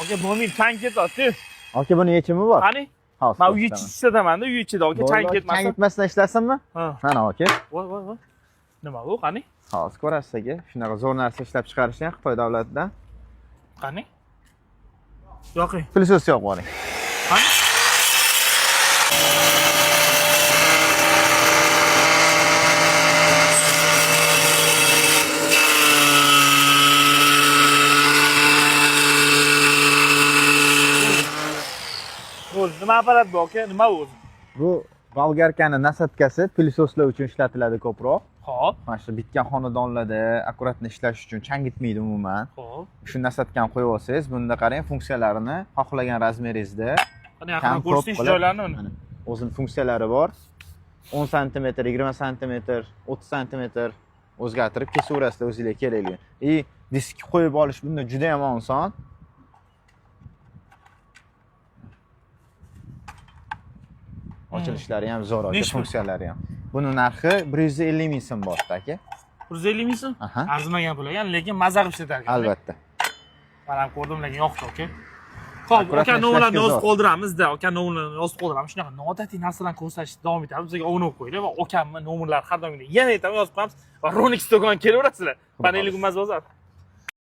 aka bo'lmaydi, chang ketadi. Aka buni yechimi bor. Qani? Men uy ichi ishlataman-da, uy ichida aka chang ketmasin. Chang ketmasdan ishlasinmi? Ha. Mana aka. Voy. Nima bu, qani? Hozir ko'rasiz aka. Shunaqa zo'r narsa ishlab chiqarishgan Xitoy davlatidan. Qani? Yo'qing. Pulsos yo'q bo'ling. Qani? Nima aparat bu aka? Nima bu o'zi? Bu bolgarkani nasatkasi pulsoslar uchun ishlatiladi ko'proq. Xo'p. Mana shu bitgan xonadonlarda akkuratni ishlash uchun chang ketmaydi umuman. Xo'p. Shu nasatkani qo'yib olsangiz, bunda qarang funksiyalarini xohlagan razmeringizda Qani yaqindan ko'rsating joylarini uni. O'zining funksiyalari bor. 10 sm, 20 sm, 30 sm o'zgartirib kesaverasizlar o'zingizga kerakli. Disk qo'yib olish bunda juda ham oson. Ochilishlari ham zo'r, funksiyalari ham. Buni narxi 150 ming so'm borda aka. 150 ming so'm? Aha. Arzimagan pul ekan, lekin mazza qilib ishlatar ekan. Albatta. Men ham ko'rdim, lekin yoqdi aka. Xo'p, aka nomerlarni yozib qoldiramiz-da, aka nomerlarni yozib qoldiramiz. Shunaqa noodatiy narsalarni ko'rsatishni davom etamiz. Bizga obuna bo'lib qo'yinglar va akamni nomerlari har doimgidek yana aytaman yozib qo'yamiz va Ronix do'koniga kelaverasizlar. Panelingiz bozor.